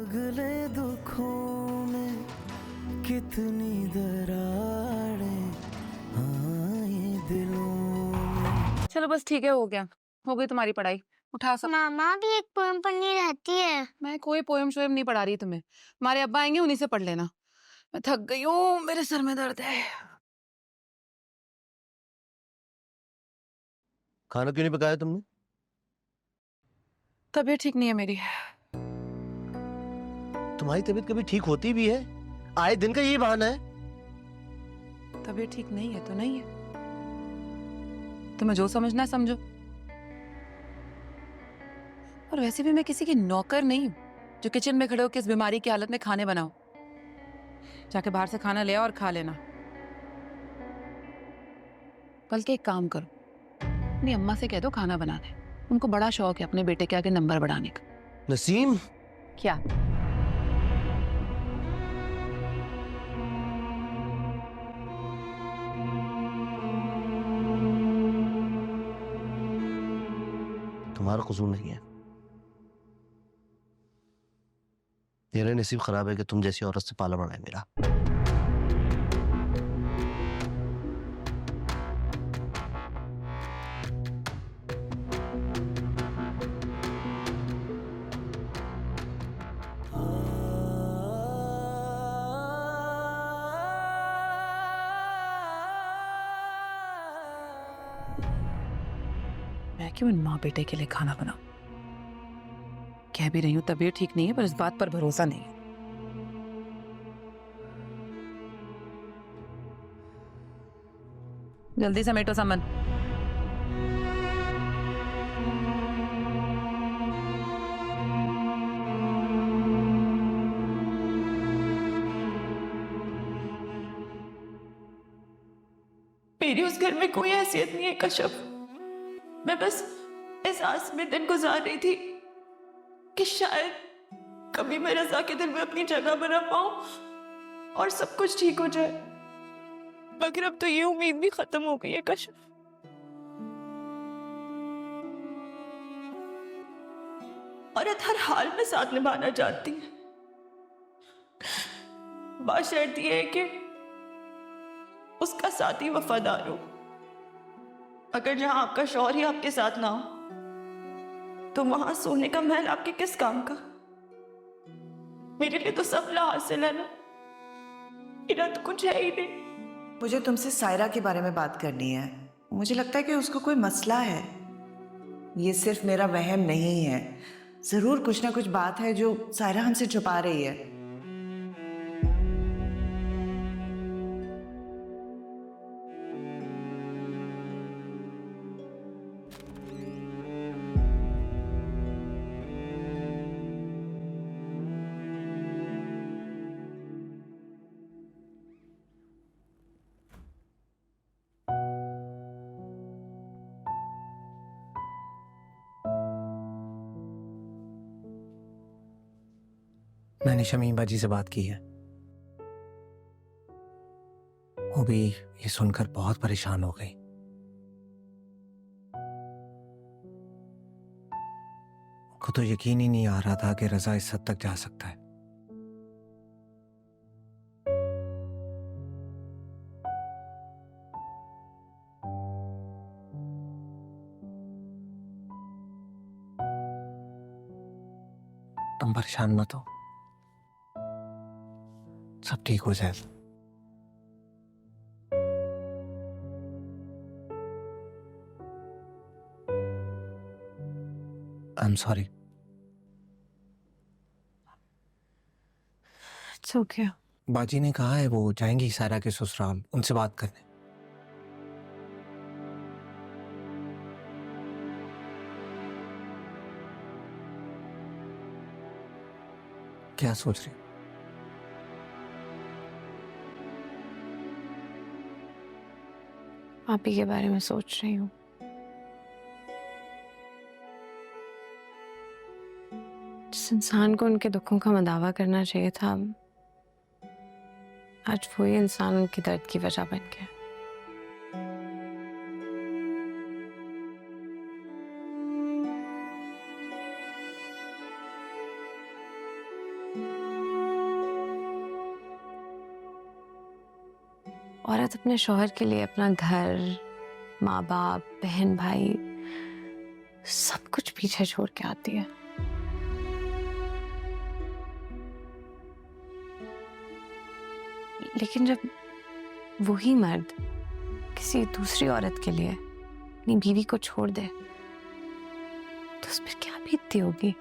अगले दुखों में कितनी दरारें आए दिलों में। चलो बस ठीक है, हो गया, हो गई तुम्हारी पढ़ाई। उठा सब। मामा भी एक पोएम पढ़नी रहती है। मैं कोई पोएम शोएम नहीं पढ़ा रही तुम्हें, हमारे अब्बा आएंगे उन्हीं से पढ़ लेना। मैं थक गई हूँ, मेरे सर में दर्द है। खाना क्यों नहीं पकाया तुमने? तबीयत ठीक नहीं है मेरी। तुम्हारी तबीयत कभी ठीक होती भी है? आए दिन का यही बहाना है। तबीयत ठीक नहीं है तो नहीं है, तुम्हें जो समझना है समझो। और वैसे भी मैं किसी की नौकर नहीं हूं जो किचन में खड़े होकर इस बीमारी की हालत में खाने बनाओ। जाके बाहर से खाना ले आओ और खा लेना। बल्कि एक काम करो, अपनी अम्मा से कह दो खाना बनाने, उनको बड़ा शौक है अपने बेटे के आगे नंबर बढ़ाने का। नसीम, क्या? तुम्हारा कसूर नहीं है। मेरा नसीब खराब है कि तुम जैसी औरत से पाला पड़ा है मेरा। मैं क्यों इन माँ बेटे के लिए खाना बनाऊं? कह भी रही हूं तबीयत ठीक नहीं है, पर इस बात पर भरोसा नहीं है। जल्दी समेटो सामान। मेरी उस घर में कोई हैसियत नहीं है कश्यप। मैं बस इस आस में दिन गुजार रही थी कि शायद कभी मैं रजा के दिल में अपनी जगह बना पाऊं और सब कुछ ठीक हो जाए। मगर अब तो ये उम्मीद भी खत्म हो गई है कश्यप। औरत हर हाल में साथ निभाना चाहती है। बात शर्त यह है कि उसका साथी वफादार हो। अगर जहां आपका शौहर ही आपके साथ ना हो तो वहां सोने का महल आपके किस काम का? मेरे लिए तो सब हासिल है ना, मेरा तो कुछ है ही नहीं। मुझे तुमसे सायरा के बारे में बात करनी है। मुझे लगता है कि उसको कोई मसला है। ये सिर्फ मेरा वहम नहीं है, जरूर कुछ ना कुछ बात है जो सायरा हमसे छुपा रही है। मैंने शमीम बाजी से बात की है। वो भी ये सुनकर बहुत परेशान हो गई। को तो यकीन ही नहीं आ रहा था कि रजा इस हद तक जा सकता है। तुम परेशान मत हो, सब ठीक हो जाएगा। I am sorry. It's okay. बाजी ने कहा है वो जाएंगी सायरा के ससुराल उनसे बात करने। क्या सोच रही हो? आप ही के बारे में सोच रही हूँ। जिस इंसान को उनके दुखों का मदावा करना चाहिए था, आज वही इंसान उनकी दर्द की वजह बन गया। औरत अपने शौहर के लिए अपना घर, माँ बाप, बहन भाई सब कुछ पीछे छोड़ के आती है। लेकिन जब वही मर्द किसी दूसरी औरत के लिए अपनी बीवी को छोड़ दे तो उस पर क्या बीतती होगी?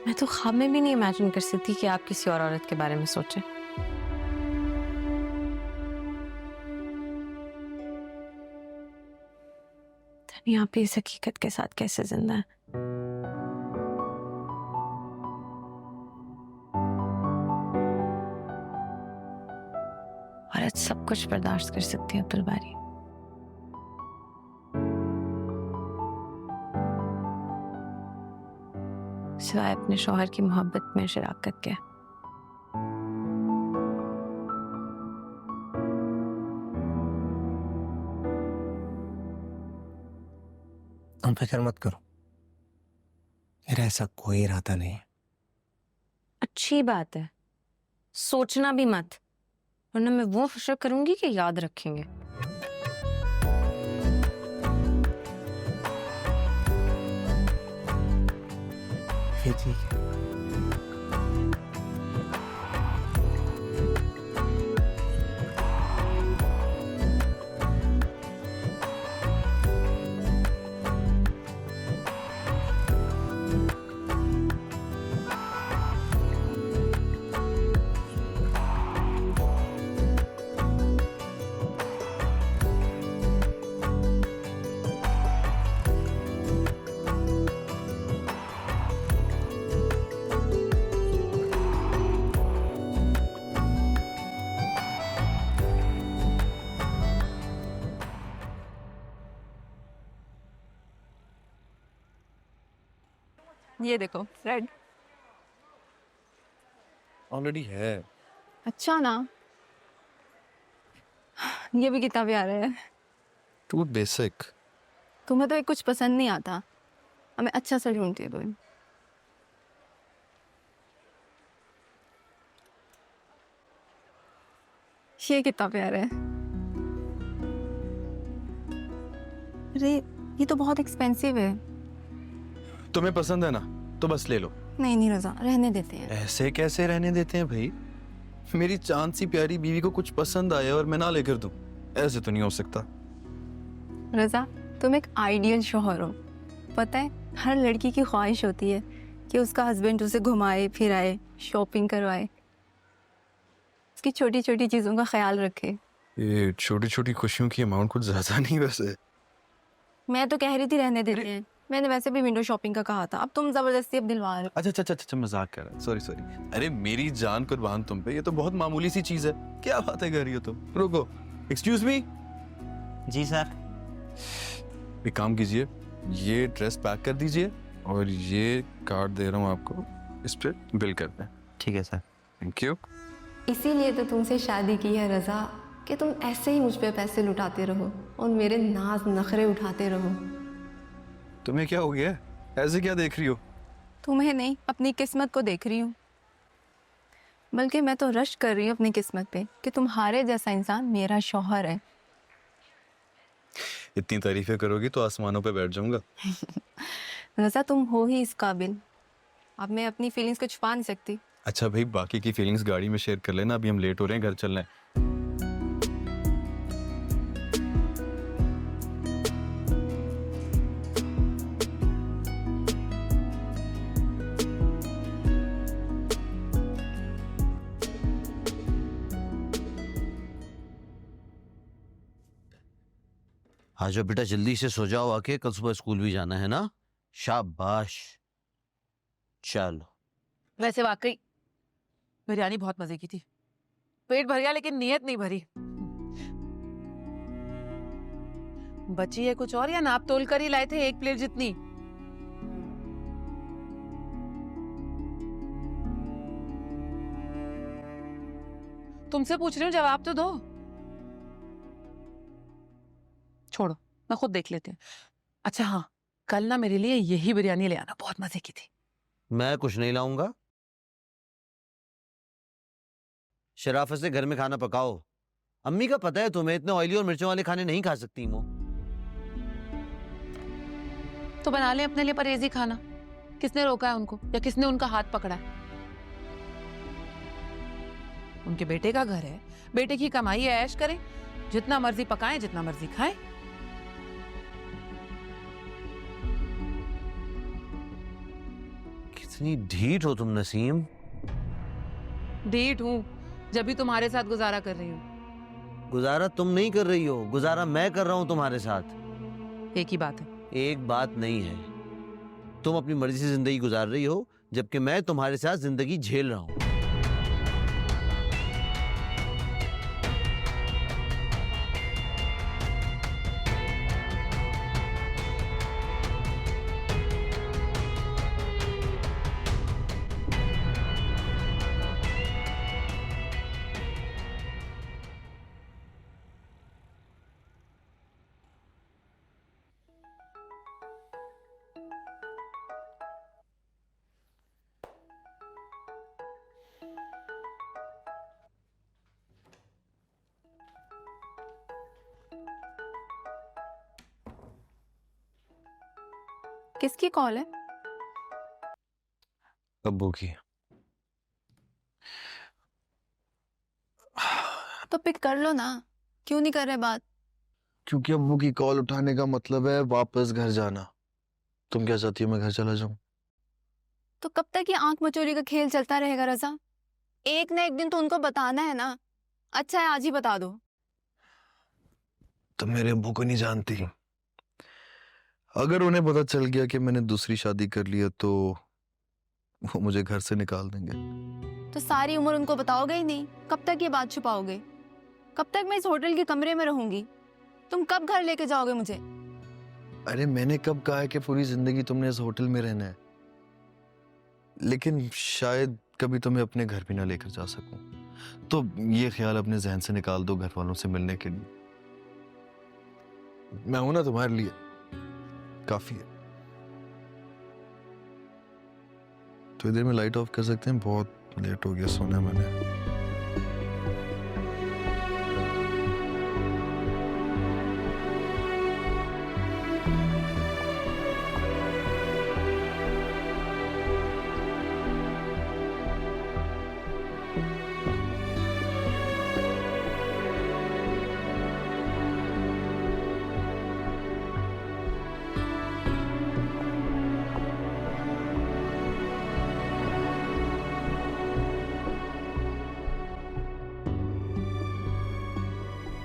मैं तो ख्वाब में भी नहीं इमेजिन कर सकती कि आप किसी और औरत के बारे में सोचें। धनी, आप इस हकीकत के साथ कैसे जिंदा है? औरत सब कुछ बर्दाश्त कर सकती है अब्दुल बारी। सिवाय अपने शौहर की मोहब्बत में शराकत के। तुम फिक्र मत करो, मेरा ऐसा कोई इरादा नहीं है। अच्छी बात है, सोचना भी मत, वरना मैं वो हशर करूंगी कि याद रखेंगे। फिर ठीक है। ये देखो रेड। ऑलरेडी है। अच्छा ना, ये भी कितना प्यारा है। Too basic. तुम्हें तो एक कुछ पसंद नहीं आता, हमें अच्छा सा ढूंढती है तुम। ये कितना प्यारा है। अरे ये तो बहुत एक्सपेंसिव है। तुम्हें पसंद है ना तो बस ले लो। नहीं नहीं रजा, रहने देते हैं। ऐसे कैसे रहने देते हैं भाई? मेरी चांद सी प्यारी बीवी को कुछ पसंद आया और मैं ना लेकर दूं, ऐसे तो नहीं हो सकता। रजा, तुम एक आइडियल शौहर हो। पता है, हर लड़की की ख्वाहिश होती है कि उसका हस्बैंड उसे घुमाए फिराए, शॉपिंग करवाए, उसकी छोटी छोटी चीज़ों का ख्याल रखे। ये छोटी छोटी खुशियों की अमाउंट कुछ ज्यादा नहीं वैसे। मैं तो कह रही थी रहने देते हैं, मैंने वैसे भी विंडो शॉपिंग का कहा था, अब तुम जबरदस्ती अब दिलवा रहे हो। अच्छा अच्छा अच्छा अच्छा, मजाक कर रहा है, सॉरी सॉरी। अरे मेरी जान कुर्बान तुम पे, ये तो बहुत मामूली सी चीज है, क्या बातें कर रही हो तुम? रुको, एक्सक्यूज मी। जी सर। एक काम कीजिए, ये ड्रेस पैक कर दीजिए और ये कार्ड दे रहा हूँ आपको, इस पे बिल कर दें। ठीक है सर। Thank you. इसीलिए तो तुमसे शादी की है रजा, कि तुम ऐसे ही मुझ पे पैसे लुटाते रहो और मेरे नाज नखरे उठाते रहो। तुम्हें क्या हो गया? ऐसे क्या देख रही हो? तुम्हें नहीं, अपनी किस्मत को देख रही हूँ। बल्कि मैं तो रश कर रही हूँ अपनी किस्मत पे कि तुम्हारे जैसा इंसान मेरा शौहर है। इतनी तारीफें करोगी तो आसमानों पे बैठ जाऊंगा। रजा, तुम हो ही इस काबिल। अब मैं अपनी फीलिंग्स को छुपा नहीं सकती। अच्छा भाई, बाकी की फीलिंग्स गाड़ी में शेयर कर लेना, अभी हम लेट हो रहे हैं, घर चलना है। हाँ जो बेटा, जल्दी से सो जाओ आके, कल सुबह स्कूल भी जाना है ना। शाबाश। चलो। वैसे वाकई बिरयानी बहुत मजे की थी, पेट भर गया लेकिन नीयत नहीं भरी। बची है कुछ और या नाप तोल कर ही लाए थे एक प्लेट जितनी? तुमसे पूछ रही हूँ, जवाब तो दो। छोड़ो, मैं खुद देख लेती हूँ। अच्छा हाँ, कल ना मेरे लिए यही बिरयानी ले आना, बहुत मजे की थी। मैं कुछ नहीं लाऊंगा। शराफत से घर में खाना पकाओ। अम्मी का पता है तुम्हें, इतने ऑयली और मिर्चों वाले खाने नहीं खा सकती वो। तो बना ले अपने लिए परहेजी खाना। किसने रोका है उनको, या किसने उनका हाथ पकड़ा है? उनके बेटे का घर है, बेटे की कमाई है, ऐश करें, जितना मर्जी पकाएं, जितना मर्जी खाएं। कितनी ढीठ हो तुम नसीम। ढीठ हूं जब भी तुम्हारे साथ गुजारा कर रही हूं। गुजारा तुम नहीं कर रही हो, गुजारा मैं कर रहा हूं तुम्हारे साथ। एक ही बात है। एक बात नहीं है। तुम अपनी मर्जी से जिंदगी गुजार रही हो, जबकि मैं तुम्हारे साथ जिंदगी झेल रहा हूं। किसकी कॉल है? अब्बू की। तो पिक कर लो ना, क्यों नहीं कर रहे बात? क्योंकि अब्बू की कॉल उठाने का मतलब है वापस घर जाना। तुम क्या चाहती हो मैं घर चला जाऊं? तो कब तक ये आंख मचोरी का खेल चलता रहेगा रजा? एक ना एक दिन तो उनको बताना है ना। अच्छा है आज ही बता दो। तुम मेरे अब्बू को नहीं जानती। अगर उन्हें पता चल गया कि मैंने दूसरी शादी कर ली है तो वो मुझे घर से निकाल देंगे। तो सारी उम्र उनको बताओगे ही नहीं, कब तक ये बात छुपाओगे? कब तक मैं इस होटल के कमरे में रहूंगी? तुम कब घर लेके जाओगे मुझे? अरे मैंने कब कहा है कि पूरी जिंदगी तुमने इस होटल में रहना है? लेकिन शायद कभी तुम्हें अपने घर भी ना लेकर जा सकूं, तो ये ख्याल अपने जहन से निकाल दो घर वालों से मिलने के लिए। मैं हूं ना तुम्हारे लिए, काफी है। तो देर में लाइट ऑफ कर सकते हैं? बहुत लेट हो गया सोने मैंने।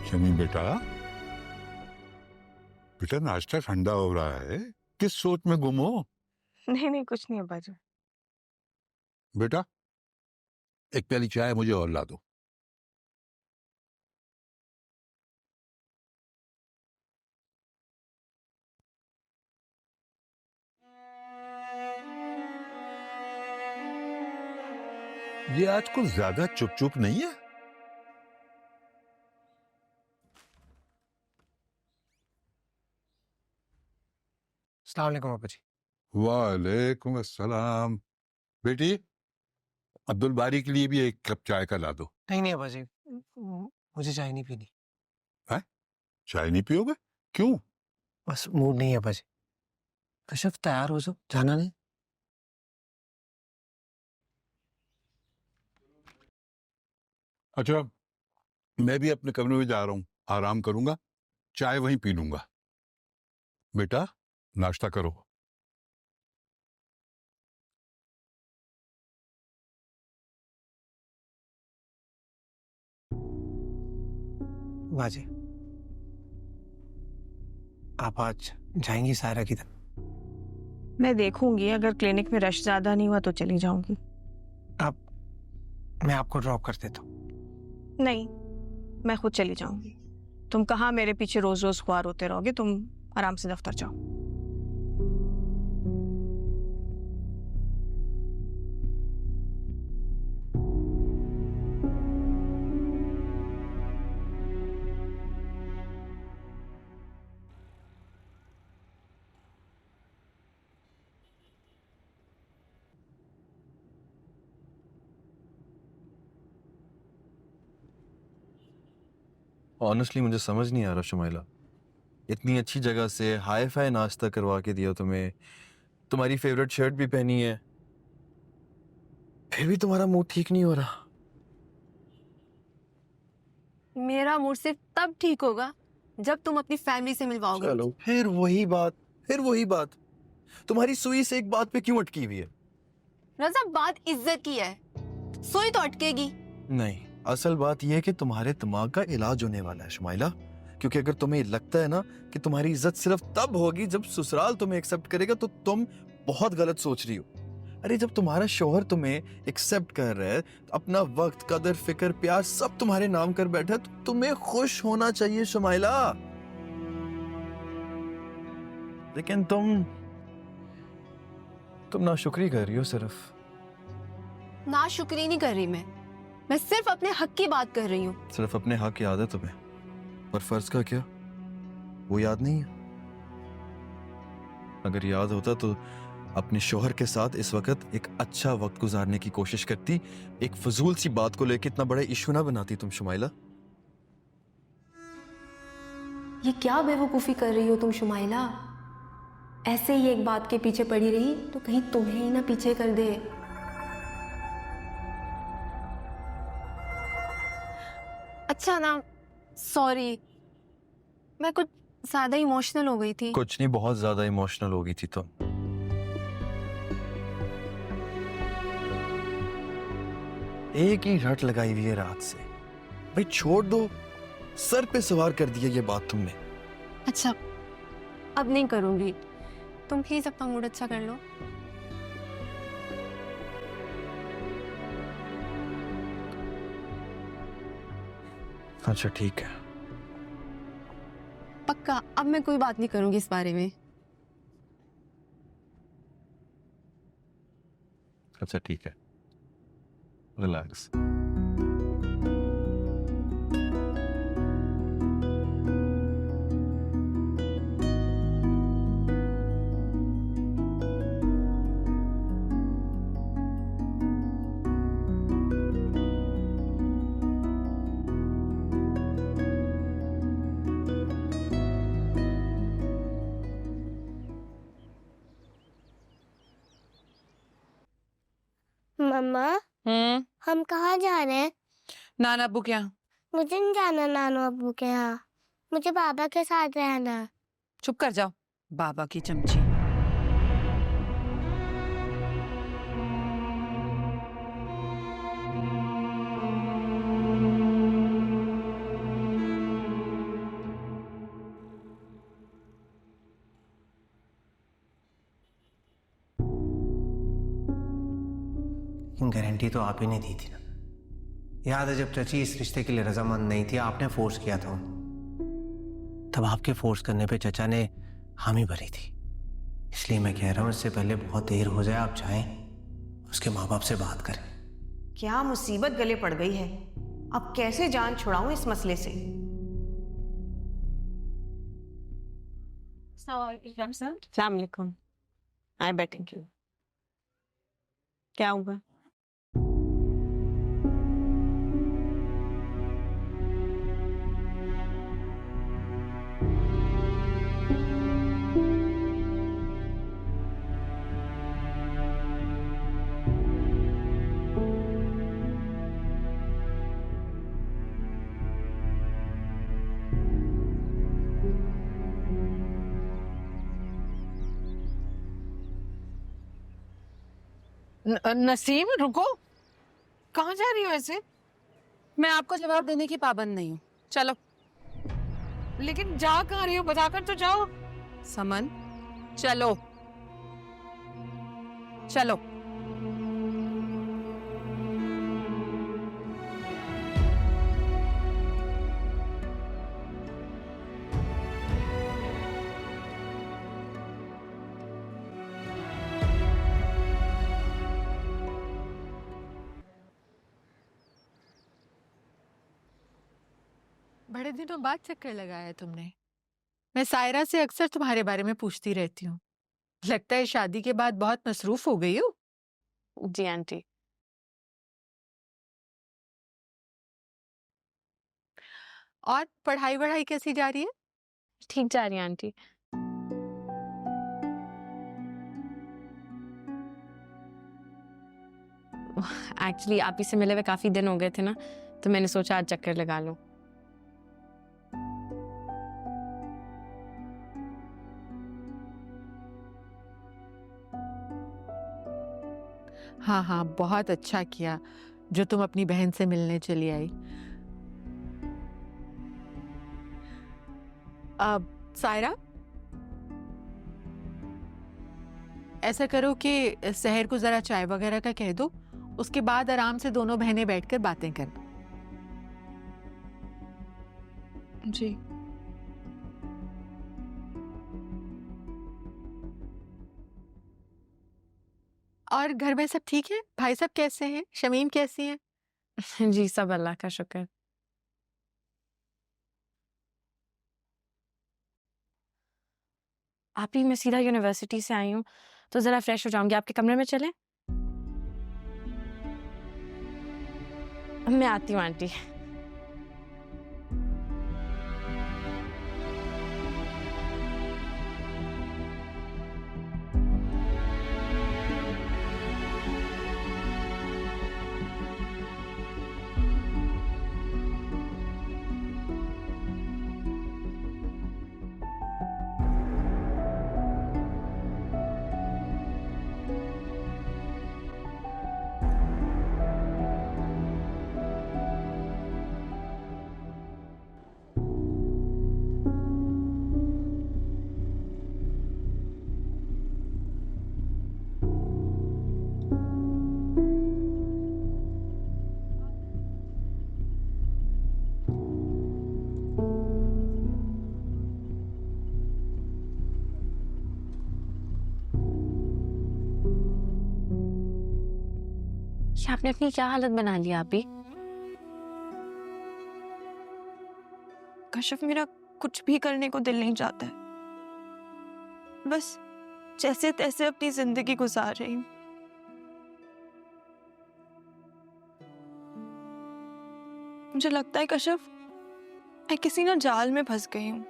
शमी बेटा, बेटा नाश्ता ठंडा हो रहा है, किस सोच में गुम हो? नहीं नहीं कुछ नहीं अब्बा जी। बेटा एक प्याली चाय मुझे और ला दो। ये आज कुछ ज्यादा चुप चुप नहीं है? अस्सलाम वालेकुम अब्बा जी। वालेकुम अस्सलाम। बेटी अब्दुल बारी के लिए भी एक कप चाय का ला दो। नहीं नहीं अब्बा जी, मुझे चाय नहीं पीनी। है? चाय नहीं पियोगे? क्यों? बस मूड नहीं है अब्बा जी। कशफ तैयार हो जाओ, जाना नहीं? अच्छा मैं भी अपने कमरे में जा रहा हूँ, आराम करूंगा, चाय वहीं पी लूंगा। बेटा नाश्ता करो। बाजी, आप आज जाएंगी सायरा की तरफ? मैं देखूंगी, अगर क्लिनिक में रश ज्यादा नहीं हुआ तो चली जाऊंगी। मैं आपको ड्रॉप कर देता हूँ। नहीं, मैं खुद चली जाऊंगी। तुम कहाँ मेरे पीछे रोज रोज ख्वार होते रहोगे? तुम आराम से दफ्तर जाओ। ऑनेस्टली मुझे समझ नहीं आ रहा शुमाइला, इतनी अच्छी जगह से हाई फाई नाश्ता करवा के दिया तुम्हें, तुम्हारी फेवरेट शर्ट भी पहनी है, फिर भी तुम्हारा मूड ठीक नहीं हो रहा। मेरा मूड सिर्फ तब ठीक होगा जब तुम अपनी फैमिली से मिलवाओगे। चलो फिर वही बात, तुम्हारी सुई से एक बात पे क्यों अटकी हुई है? रजा, बात इज्जत की है, सोई तो अटकेगी नहीं, असल बात यह है कि तुम्हारे दिमाग का इलाज होने वाला है शुमाइला, क्योंकि अगर तुम्हें लगता है ना कि तुम्हारी इज्जत सिर्फ तब होगी जब ससुराल तुम्हें एक्सेप्ट करेगा, तो तुम बहुत गलत सोच रही हो। अरे जब तुम्हारा शौहर तुम्हें एक्सेप्ट कर रहा है, अपना वक्त, कदर, फिक्र, प्यार सब तुम्हारे नाम कर बैठा है, तो तुम्हें खुश होना चाहिए शुमाइला। लेकिन तुम नाशुक्री कर रही हो सिर्फ। नाशुक्री नहीं कर रही मैं सिर्फ अपने हक की बात कर रही हूँ। सिर्फ अपने हक याद है तुम्हें, पर फर्ज का क्या, वो याद नहीं है? अगर याद होता तो अपने शौहर के साथ इस वक्त एक अच्छा वक्त गुजारने की कोशिश करती, एक फजूल सी बात को लेकर इतना बड़ा इशू ना बनाती तुम शुमाइला। ये क्या बेवकूफ़ी कर रही हो तुम शुमाइला? ऐसे ही एक बात के पीछे पड़ी रही तो कहीं तुम्हें ही ना पीछे कर दे। अच्छा ना, सॉरी, मैं कुछ ज्यादा इमोशनल हो गई थी। कुछ नहीं, बहुत ज्यादा इमोशनल हो गई थी तुम। एक ही रट लगाई हुई है रात से, भाई छोड़ दो, सर पे सवार कर दिया ये बात तुमने। अच्छा, अब नहीं करूंगी, तुम प्लीज अपना मूड अच्छा कर लो। अच्छा ठीक है, पक्का अब मैं कोई बात नहीं करूंगी इस बारे में। अच्छा ठीक है, रिलैक्स। मम्मा, हम कहाँ जा रहे हैं? नाना अब्बू क्या? मुझे नहीं जाना नानू अब्बू के यहाँ, मुझे पापा के साथ रहना है। चुप कर जाओ, बाबा की चमची। गारंटी तो आप ही ने दी थी ना। याद है जब चची इस रिश्ते के लिए रजामंद नहीं थी, आपने फोर्स किया था, तब आपके फोर्स करने पे चचा ने हामी भरी थी। इसलिए मैं कह रहा हूं, इससे पहले बहुत देर हो जाए, आप चाहें उसके माँ बाप से बात करें। क्या मुसीबत गले पड़ गई है, अब कैसे जान छुड़ाऊं इस मसले से? अस्सलाम वालेकुम। आए बैठेंगे, क्या हुआ? नसीम रुको, कहाँ जा रही हो ऐसे? मैं आपको जवाब देने की पाबंद नहीं हूँ, चलो। लेकिन जा कहाँ रही हो, बताकर तो जाओ। समन, चलो चलो। बड़े दिनों बाद चक्कर लगाया है तुमने। मैं सायरा से अक्सर तुम्हारे बारे में पूछती रहती हूँ। लगता है शादी के बाद बहुत मसरूफ हो गई हो। जी आंटी। और पढ़ाई वढ़ाई कैसी जा रही है? ठीक जा रही है आंटी। एक्चुअली आप ही से मिले हुए काफी दिन हो गए थे ना, तो मैंने सोचा आज चक्कर लगा लूं। हाँ हाँ, बहुत अच्छा किया जो तुम अपनी बहन से मिलने चली आई। अब सायरा, ऐसा करो कि सहर को जरा चाय वगैरह का कह दो, उसके बाद आराम से दोनों बहनें बैठकर बातें करना। जी। और घर में सब ठीक है? भाई सब कैसे हैं? शमीम कैसी हैं? जी सब अल्लाह का शुक्र। आप ही, मैं सीधा यूनिवर्सिटी से आई हूँ, तो जरा फ्रेश हो जाऊंगी। आपके कमरे में चलें? मैं आती हूँ आंटी। ये आपने अपनी क्या हालत बना ली आप ही? कश्यप, मेरा कुछ भी करने को दिल नहीं चाहता है। बस जैसे तैसे अपनी जिंदगी गुजार रही हूँ। मुझे लगता है कश्यप, मैं किसी ना जाल में फंस गई हूँ,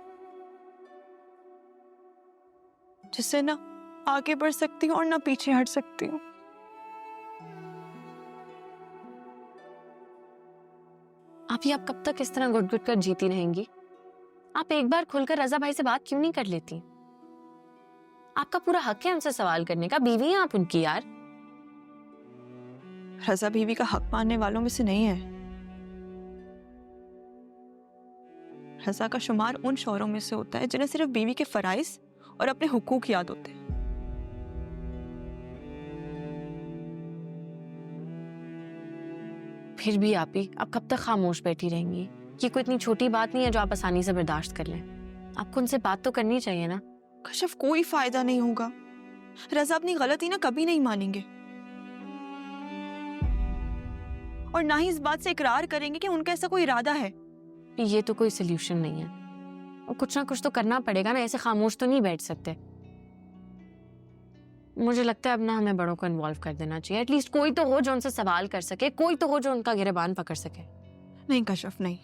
जिससे ना आगे बढ़ सकती हूँ और ना पीछे हट सकती हूँ। आप कब तक इस तरह घुट-घुट कर जीती रहेंगी? आप एक बार खुलकर रजा भाई से बात क्यों नहीं कर लेती? आपका पूरा हक है उनसे सवाल करने का, बीवी हैं आप उनकी यार। रजा बीवी का हक मानने वालों में से नहीं है। रजा का शुमार उन शौहरों में से होता है जिन्हें सिर्फ बीवी के फराइज और अपने हुकूक याद होते हैं। फिर भी आप ही, आप कब तक खामोश बैठी रहेंगी? ये कोई इतनी छोटी बात नहीं है जो आप आसानी से बर्दाश्त कर लें। आपको उनसे बात तो करनी चाहिए ना। कश्यप, कोई फायदा नहीं होगा। रजा अपनी गलती ना कभी नहीं मानेंगे, और ना ही इस बात से इकरार करेंगे कि उनका ऐसा कोई इरादा है। ये तो कोई सोल्यूशन नहीं है, और कुछ ना कुछ तो करना पड़ेगा ना, ऐसे खामोश तो नहीं बैठ सकते। मुझे लगता है अब ना हमें बड़ों को इन्वॉल्व कर देना चाहिए। एटलीस्ट कोई तो हो जो उनसे सवाल कर सके, कोई तो हो जो उनका गिरबान पकड़ सके। नहीं कश्यप, नहीं।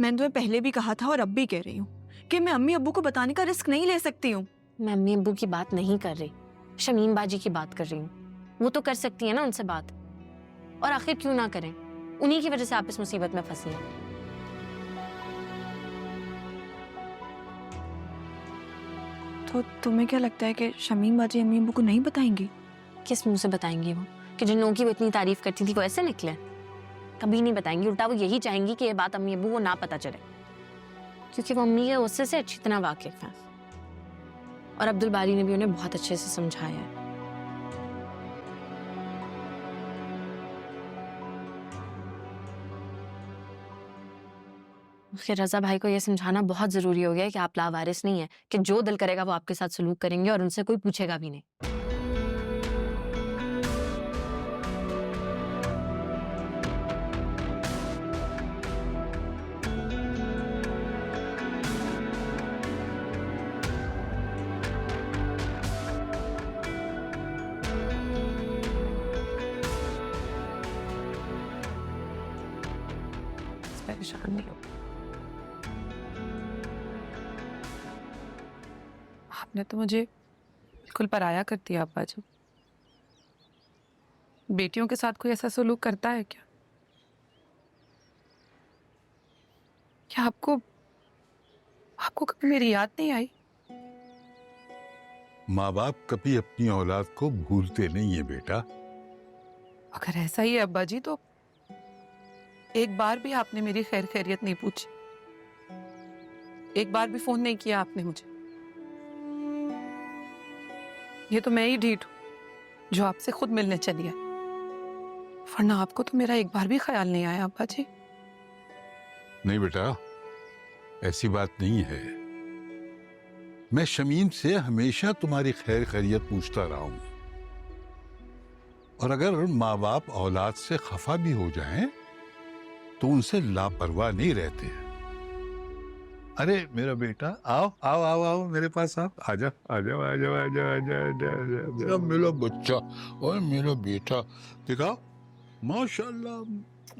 मैंने तुम्हें पहले भी कहा था और अब भी कह रही हूँ कि मैं अम्मी अब्बू को बताने का रिस्क नहीं ले सकती हूँ। मैं अम्मी अब्बू की बात नहीं कर रही, शमीम बाजी की बात कर रही हूँ। वो तो कर सकती है ना उनसे बात, और आखिर क्यों ना करें? उन्हीं की वजह से आप इस मुसीबत में फंसी हैं। तो तुम्हें क्या लगता है कि शमीम बाजी अम्मी अब्बू को नहीं बताएंगी? किस मुंह से बताएंगी वो? कि जिन लोगों की वो इतनी तारीफ करती थी वो ऐसे निकले? कभी नहीं बताएंगी। उल्टा वो यही चाहेंगी कि ये बात अम्मी अब्बू को ना पता चले, क्योंकि वो अम्मी के गुस्से से अच्छी तरह वाकिफ हैं, और अब्दुल बारी ने भी उन्हें बहुत अच्छे से समझाया है। फिर रजा भाई को यह समझाना बहुत जरूरी हो गया है कि आप लावारिस नहीं है, कि जो दिल करेगा वो आपके साथ सलूक करेंगे और उनसे कोई पूछेगा भी नहीं। परेशान नहीं हो। आपने तो मुझे बिल्कुल पराया कर दिया अब्बा जी। बेटियों के साथ कोई ऐसा सलूक करता है क्या? क्या आपको आपको कभी मेरी याद नहीं आई? माँ बाप कभी अपनी औलाद को भूलते नहीं है बेटा। अगर ऐसा ही है अब्बा जी तो एक बार भी आपने मेरी खैर खैरियत नहीं पूछी, एक बार भी फोन नहीं किया आपने मुझे। ये तो मैं ही ढीठ हूं जो आपसे खुद मिलने चली है, वरना आपको तो मेरा एक बार भी ख्याल नहीं आया अब्बा जी। नहीं बेटा, ऐसी बात नहीं है। मैं शमीम से हमेशा तुम्हारी खैर खैरियत पूछता रहा हूं, और अगर माँ बाप औलाद से खफा भी हो जाएं तो उनसे लापरवाह नहीं रहते। अरे मेरा बेटा, आओ आओ आओ आओ मेरे पास आओ, आजा आजा आजा आजा आजा आजा, मेरा बच्चा और मेरा बेटा, दिखाओ माशाल्लाह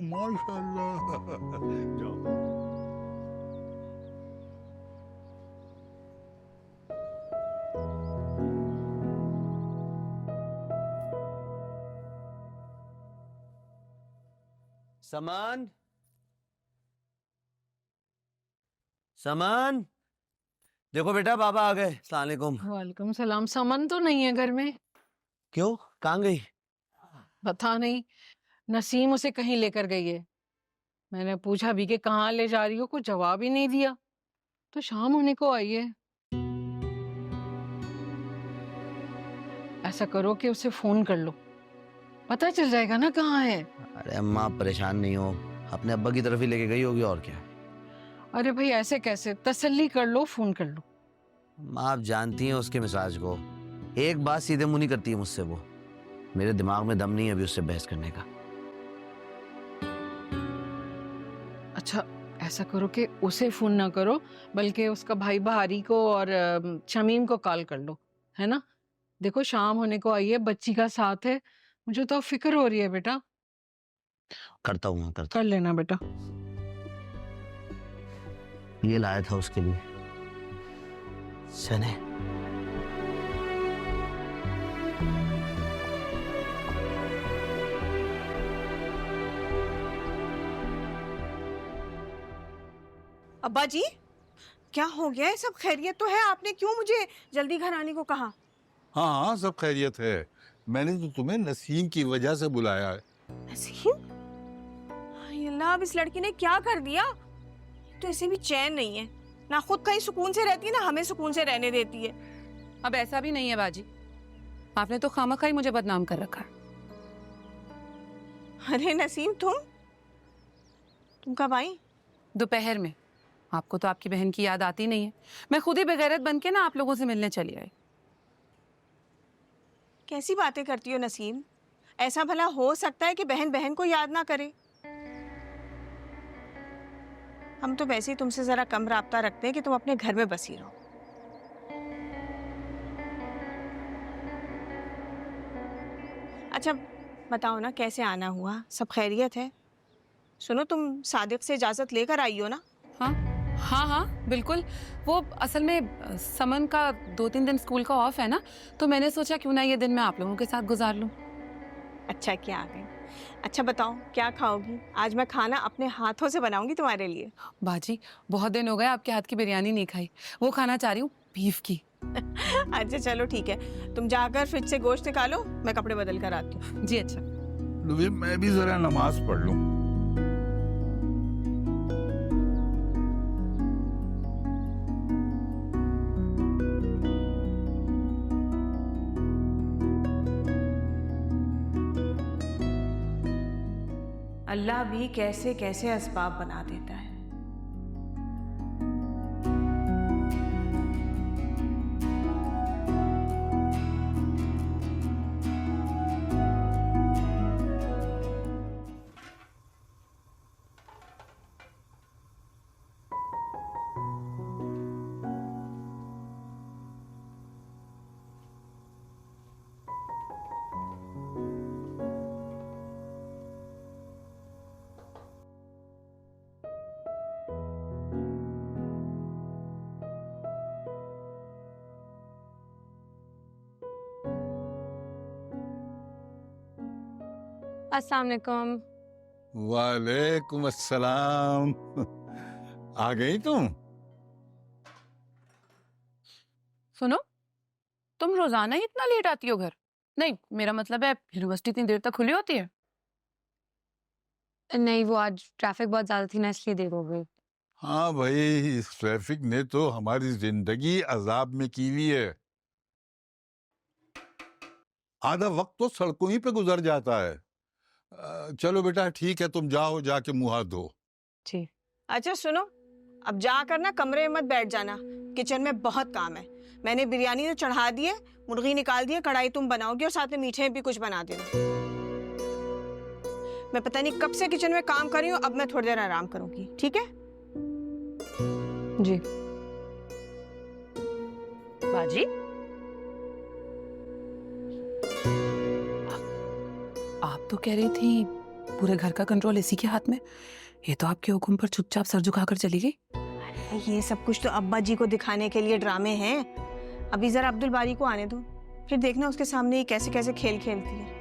माशाल्लाह। जाओ। समन, समन, देखो बेटा बाबा आ गए। अस्सलाम वालेकुम। वालेकुम सलाम। समन तो नहीं है घर में। क्यों, कहाँ गई? पता नहीं, नसीम उसे कहीं लेकर गई है। मैंने पूछा भी कि कहाँ ले जा रही हो, कुछ जवाब ही नहीं दिया। तो शाम होने को आई है। ऐसा करो कि उसे फोन कर लो, पता चल जाएगा ना कहाँ है। अरे अम्मा आप परेशान नहीं हो, अपने अब्बा की तरफ ही लेके गई होगी और क्या। अरे भाई ऐसे कैसे, तसल्ली कर लो, फोन कर लो। अम्मा आप जानती हैं उसके मिजाज को, एक बात सीधे मुंह नहीं करती है मुझसे वो। मेरे दिमाग में दम नहीं है अभी उससे बहस करने का। अच्छा ऐसा करो कि उसे फोन ना करो, बल्कि उसका भाई बहारी को और शमीम को कॉल कर लो, है ना। देखो शाम होने को आई है, बच्ची का साथ है, मुझे तो फिक्र हो रही है बेटा। करता हूँ करता कर लेना बेटा। हूँ। ये लाया था उसके लिए चने। अब्बा जी क्या हो गया है? सब खैरियत तो है? आपने क्यों मुझे जल्दी घर आने को कहा? हाँ हाँ सब खैरियत है। मैंने तो तुम्हें नसीम की वजह से बुलाया है। नसीम? हाय अल्लाह, अब इस लड़की ने क्या कर दिया? तो इसे भी चैन नहीं है, ना खुद कहीं सुकून से रहती है ना हमें सुकून से रहने देती है। अब ऐसा भी नहीं है बाजी, आपने तो खामखा ही मुझे बदनाम कर रखा है। अरे नसीम तुम कब आई? दोपहर में। आपको तो आपकी बहन की याद आती नहीं है, मैं खुद ही बेगैरत बन के ना आप लोगों से मिलने चली आई। कैसी बातें करती हो नसीम? ऐसा भला हो सकता है कि बहन बहन को याद ना करे? हम तो वैसे ही तुमसे जरा कम राब्ता रखते हैं कि तुम अपने घर में बसी रहो। अच्छा बताओ ना, कैसे आना हुआ? सब खैरियत है? सुनो, तुम सादिक से इजाजत लेकर आई हो ना? हाँ हाँ हाँ बिल्कुल। वो असल में समन का 2-3 दिन स्कूल का ऑफ है ना, तो मैंने सोचा क्यों ना ये दिन मैं आप लोगों के साथ गुजार लूं। अच्छा क्या आ गई। अच्छा बताओ क्या खाओगी? आज मैं खाना अपने हाथों से बनाऊंगी तुम्हारे लिए। बाजी बहुत दिन हो गए आपके हाथ की बिरयानी नहीं खाई, वो खाना चाह रही हूँ, बीफ की। अच्छा चलो ठीक है, तुम जाकर फ्रिज से गोश्त निकालो, मैं कपड़े बदल कर आती हूँ। जी अच्छा। मैं भी जरा नमाज पढ़ लूं। अल्लाह भी कैसे कैसे असबाब बना देता है। अस्सलाम वालेकुम। वालेकुम अस्सलाम। आ गई तुम? सुनो, तुम रोजाना ही इतना लेट आती हो घर? नहीं, मेरा मतलब है यूनिवर्सिटी इतनी देर तक खुली होती है? नहीं, वो आज ट्रैफिक बहुत ज्यादा थी ना, इसलिए देर हो गई। हाँ भाई, इस ट्रैफिक ने तो हमारी जिंदगी अजाब में की हुई है। आधा वक्त तो सड़कों ही पे गुजर जाता है। चलो बेटा ठीक है, तुम जाओ, जाके मुंह हाथ धो। जी। अच्छा सुनो, अब जाकर ना कमरे में मत बैठ जाना, किचन में बहुत काम है। मैंने बिरयानी तो चढ़ा दी है, मुर्गी निकाल दी है, कढ़ाई तुम बनाओगी और साथ में मीठे में भी कुछ बना देना। मैं पता नहीं कब से किचन में काम कर रही हूँ, अब मैं थोड़ी देर आराम करूंगी, ठीक है? जी। बाजी, आप तो कह रही थी पूरे घर का कंट्रोल इसी के हाथ में। ये तो आपके हुक्म पर चुपचाप सर झुकाकर चली गई। अरे ये सब कुछ तो अब्बा जी को दिखाने के लिए ड्रामे हैं। अभी जरा अब्दुल बारी को आने दो, फिर देखना उसके सामने ये कैसे कैसे खेल खेलती है।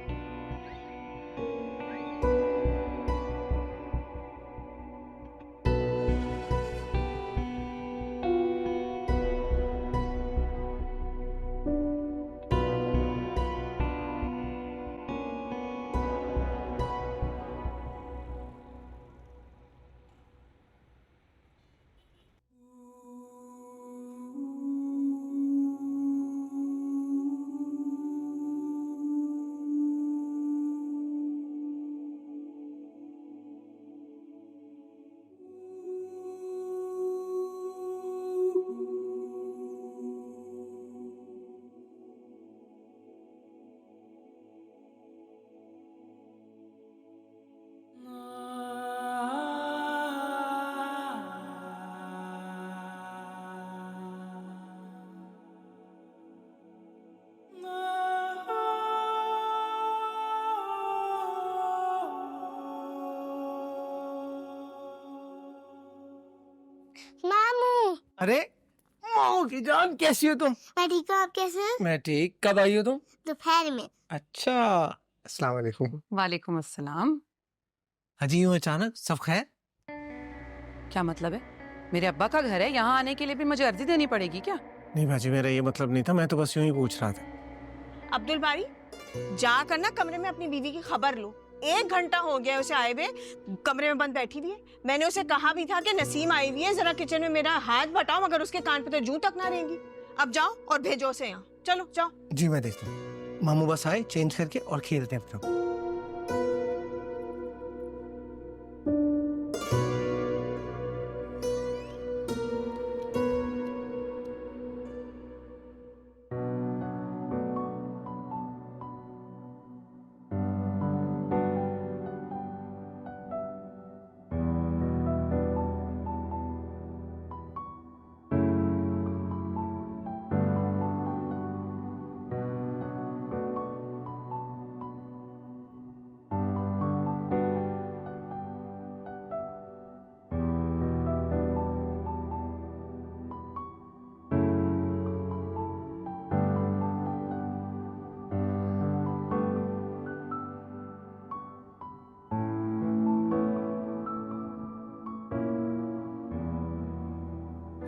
मामू। अरे माओ की जान, कैसी हो तुम? मैं ठीक हूँ, आप कैसे हैं? मैं ठीक। कब आई हो तुम? दोपहर में। अच्छा, अस्सलाम वालेकुम। वालेकुम अस्सलाम। अजी यूं अचानक, सब खैर? क्या मतलब है? मेरे अब्बा का घर है, यहाँ आने के लिए भी मुझे अर्जी देनी पड़ेगी क्या? नहीं बाजी, मेरा ये मतलब नहीं था, मैं तो बस यूं ही पूछ रहा था। अब्दुल बारी, जाकर ना कमरे में अपनी बीवी की खबर लो। 1 घंटा हो गया उसे आए हुए, कमरे में बंद बैठी हुई है। मैंने उसे कहा भी था कि नसीम आई हुई है, जरा किचन में मेरा हाथ बटाओ, मगर उसके कान पे तो जूं तक ना रहेंगी। अब जाओ और भेजो उसे यहाँ। चलो जाओ। जी मैं देखता हूँ। मामू बस आए, चेंज करके और खेलते हैं फिर।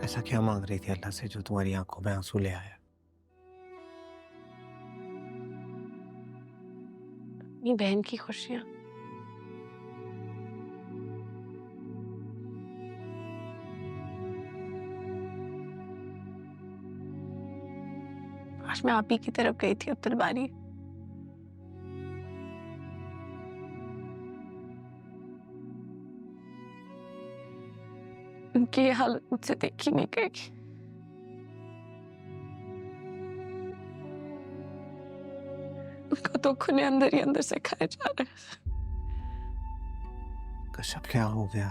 ऐसा क्या मांग रही थी अल्लाह से जो तुम्हारी आंखों में आंसू ले आया? अपनी बहन की खुशियां। आज मैं आप ही की तरफ गई थी अब्दुल बारी। उनकी ये हालत मुझसे देखी नहीं गई। उनका दुख उन्हें अंदर ही अंदर से खाया जा रहा है। कश्यप क्या हो गया?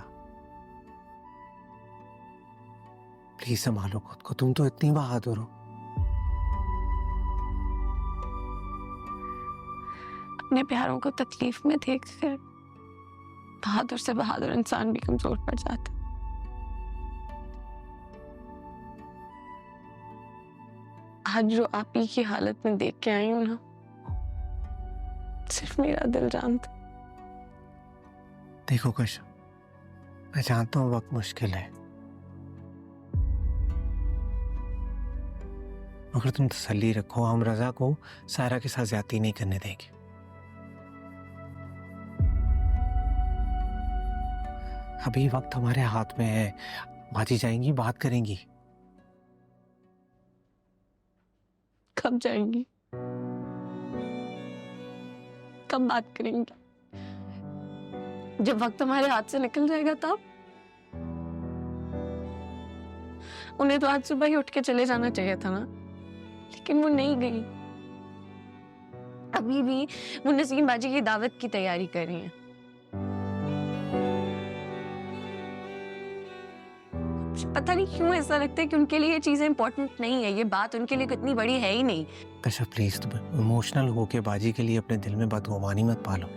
प्लीज संभालो खुद को, तुम तो इतनी बहादुर हो। अपने प्यारों को तकलीफ में देखकर बहादुर से बहादुर इंसान भी कमजोर पड़ जाता। आज जो आप ही की हालत में देख के आई हूं ना, सिर्फ मेरा दिल जानता। देखो कश्यप, मैं जानता हूँ वक्त मुश्किल है, मगर तुम तसल्ली रखो, हम रजा को सायरा के साथ ज्यादती नहीं करने देंगे। अभी वक्त हमारे हाथ में है, बाजी जाएंगी, बात करेंगी। कब जाएंगी? कब बात करेंगी? जब वक्त हमारे हाथ से निकल जाएगा तब? उन्हें तो आज सुबह ही उठ के चले जाना चाहिए था ना, लेकिन वो नहीं गई। अभी भी वो नसीम बाजी की दावत की तैयारी कर रही हैं। पता नहीं क्यों ऐसा लगता है कि उनके लिए ये चीजें इंपॉर्टेंट नहीं है, ये बात उनके लिए कितनी बड़ी है ही नहीं। कश्यप प्लीज, तुम इमोशनल होके बाजी के लिए अपने दिल में बदगुमानी मत पालो।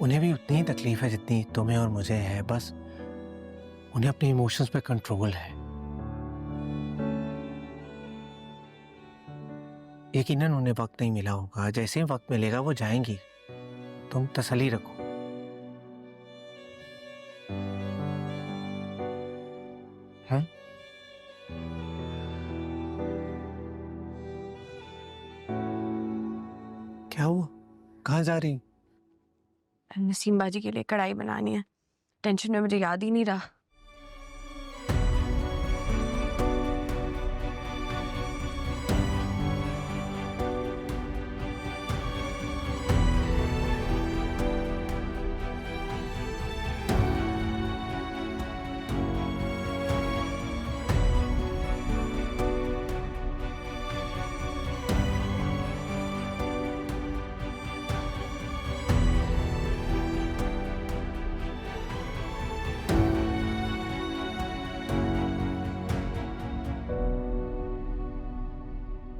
उन्हें भी उतनी ही तकलीफ है जितनी तुम्हें और मुझे है, बस उन्हें अपने इमोशंस पे कंट्रोल है। यकीनन उन्हें वक्त नहीं मिला होगा, जैसे ही वक्त मिलेगा वो जाएंगी, तुम तसल्ली रखो। हाँ? क्या हुआ? कहाँ जा रही? नसीम बाजी के लिए कढ़ाई बनानी है। टेंशन में मुझे याद ही नहीं रहा।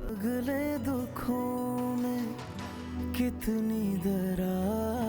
अगले दुखों में कितनी दरार